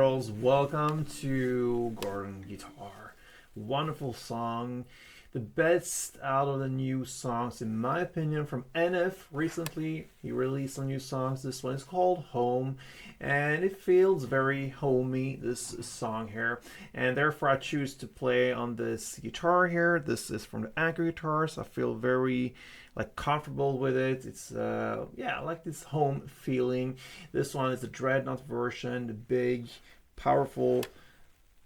girls, welcome to Gordon Guitar. Wonderful song. The best out of the new songs, in my opinion, from NF. Recently, he released some new songs. This one is called Home, and it feels very homey, this song here. And therefore, I choose to play on this guitar here. This is from the Anchor guitars. I feel very comfortable with it. It's I like this home feeling. This one is the Dreadnought version, the big, powerful,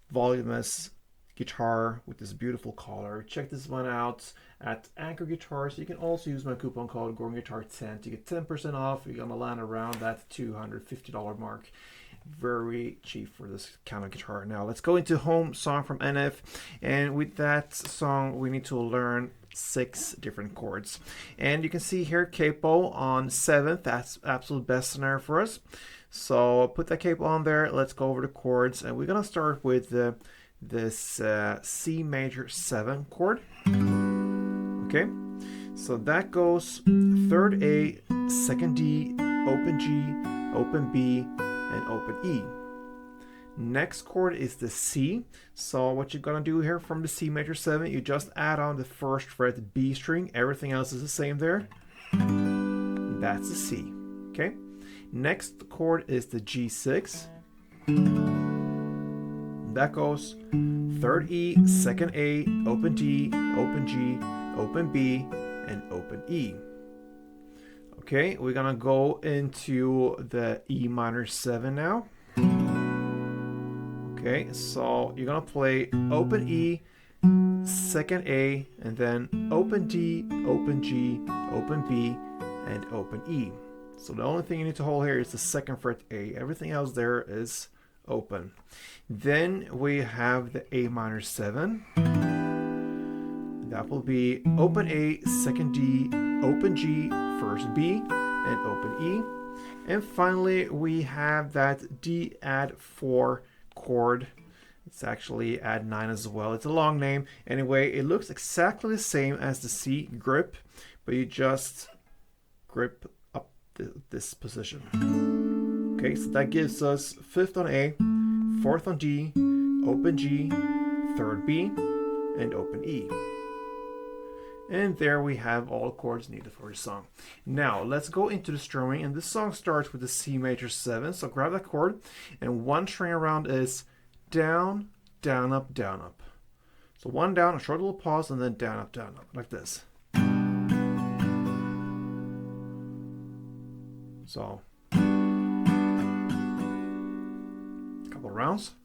voluminous guitar with this beautiful color. Check this one out at Anchor Guitars. You can also use my coupon code GordonGuitar10 to get 10% off. You're gonna land around that $250 mark. Very cheap for this kind of guitar. Now let's go into Home song from NF, and with that song we need to learn 6 different chords. And you can see here capo on 7th. That's absolute best scenario for us. So put that capo on there. Let's go over the chords, and we're gonna start with this C major 7 chord. Okay, so that goes 3rd A, 2nd D, open G, open B, and open E. Next chord is the C. So what you're gonna do here from the C major 7, you just add on the 1st fret B string. Everything else is the same there. That's the C. Okay. Next chord is the G6. That goes 3rd E, 2nd A, open D, open G, open B, and open E. Okay, we're gonna go into the E minor 7 now. Okay, so you're gonna play open E, 2nd A, and then open D, open G, open B, and open E. So the only thing you need to hold here is the 2nd fret A. Everything else there is open. Then we have the A minor 7. That will be open A, 2nd D, open G, 1st B, and open E. And finally we have that D add 4 chord. It's actually add 9 as well. It's a long name. Anyway, it looks exactly the same as the C grip, but you just grip up this position. Okay, so that gives us 5th on A, 4th on D, open G, 3rd B, and open E. And there we have all chords needed for the song. Now let's go into the strumming, and this song starts with the C major 7. So grab that chord, and one string around is down, down, up, down, up. So 1 down, a short little pause, and then down, up, like this. So couple rounds.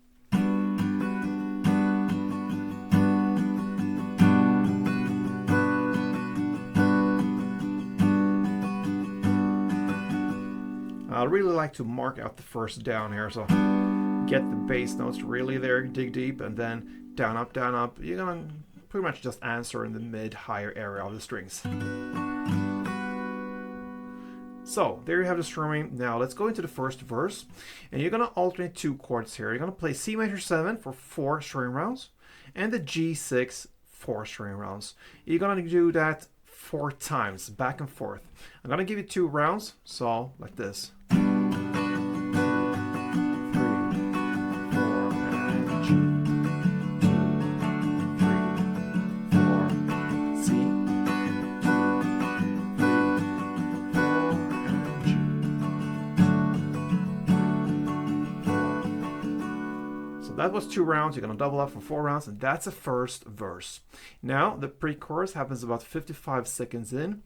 I really like to mark out the first down here, so get the bass notes really there, dig deep, and then down, up, down, up. You're gonna pretty much just answer in the mid-higher area of the strings. So there you have the strumming. Now let's go into the first verse, and you're gonna alternate 2 chords here. You're gonna play C major 7 for 4 string rounds, and the G6 4 string rounds. You're gonna do that 4 times, back and forth. I'm gonna give you 2 rounds, so like this. 3, 4, and G. 2, 3, 4, C. 2, 3, 4, and G. 4. So that was 2 rounds. You're gonna double up for 4 rounds, and that's the first verse. Now the pre-chorus happens about 55 seconds in.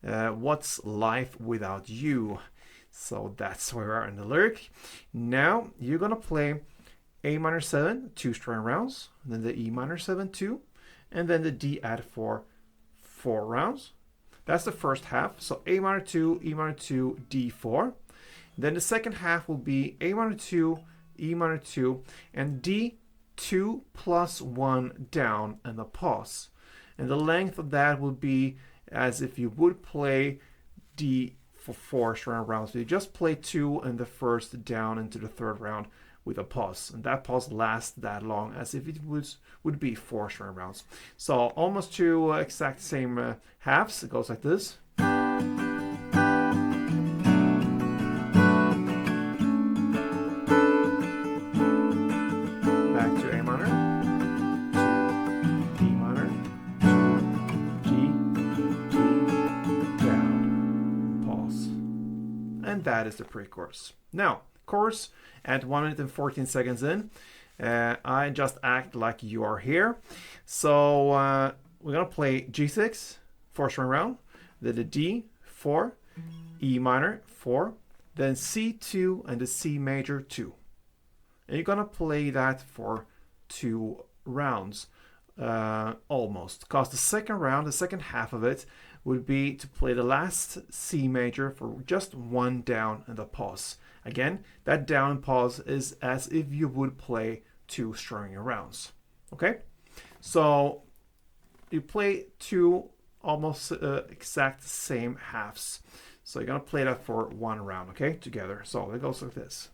What's life without you? So that's where we are in the lyric. Now you're gonna play A minor 7 2 string rounds, and then the E minor 7 2, and then the D add 4 4 rounds. That's the first half. So A minor 2, E minor 2, D 4. Then the second half will be A minor 2, E minor 2, and D 2 plus 1 down, and a pause. And the length of that will be as if you would play D for 4 string rounds. So you just play 2 in the first down into the 3rd round with a pause, and that pause lasts that long as if it would be 4 string rounds. So almost 2 exact same halves. It goes like this. and that is the pre-chorus. Now, chorus at 1 minute and 14 seconds in. I just act like you are here. So we're gonna play G6, 4-string round, then the D, 4, E minor, 4, then C2 and the C major, 2. And you're gonna play that for 2 rounds, almost. Because the second round, the second half of it, would be to play the last C major for just 1 down and a pause. Again, that down and pause is as if you would play 2 strumming rounds. Okay, so you play 2 almost exact same halves. So you're gonna play that for 1 round, okay, together. So it goes like this.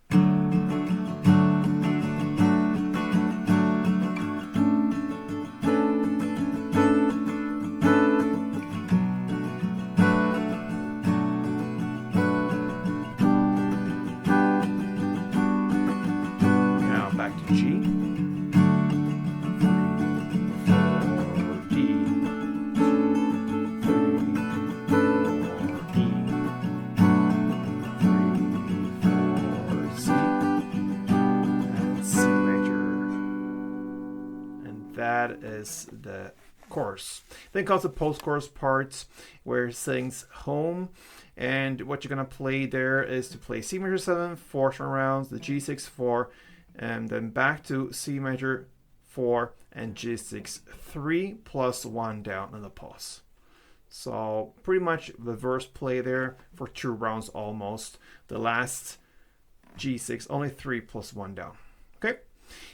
That is the chorus. Then comes the post-chorus part where it sings home, and what you're gonna play there is to play C major 7, 4-string rounds, the G6 4, and then back to C major 4 and G6 3 plus 1 down and a pause. So pretty much the verse play there for 2 rounds almost. The last G6 only 3 plus 1 down. Okay.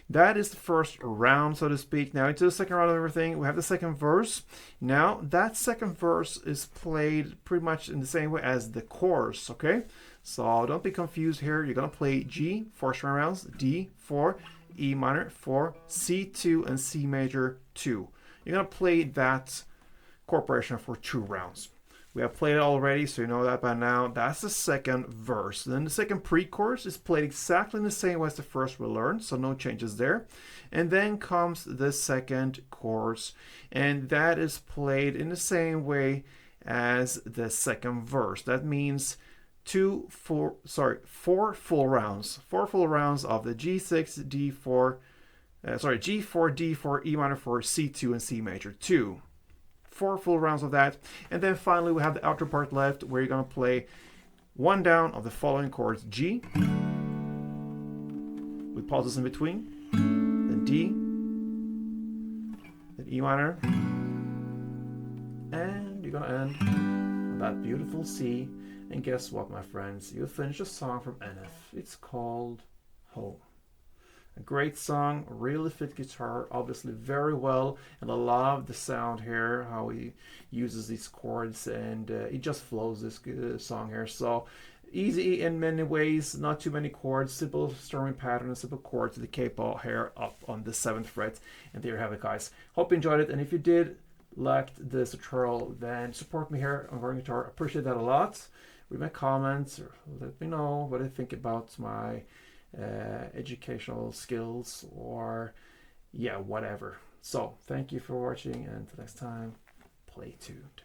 That is the first round, so to speak. Now into the second round of everything, we have the second verse. Now that second verse is played pretty much in the same way as the chorus, okay? So don't be confused here. You're gonna play G, 4-string rounds, D, 4, E minor, 4, C2, and C major, 2. You're gonna play that corporation for 2 rounds. We have played it already, so you know that by now. That's the second verse. Then the second pre-chorus is played exactly in the same way as the first we learned, so no changes there. And then comes the second chorus, and that is played in the same way as the second verse. That means 4 full rounds. 4 full rounds of the G6, D4, G4, D4, E minor 4, C2, and C major 2. 4 full rounds of that, and then finally we have the outer part left where you're going to play 1 down of the following chords: G with pauses in between, then D, then E minor, and you're going to end on that beautiful C. And guess what, my friends, you finish a song from NF. It's called Home. A great song, really fit guitar, obviously very well, and I love the sound here, how he uses these chords, and it just flows, this song here. So easy in many ways, not too many chords, simple strumming pattern, and simple chords, the capo here up on the 7th fret, and there you have it, guys. Hope you enjoyed it, and if you did liked this tutorial, then support me here on Garden Guitar. Appreciate that a lot. Read my comments, or let me know what I think about my educational skills, or yeah, whatever. So thank you for watching, and until next time, play tuned.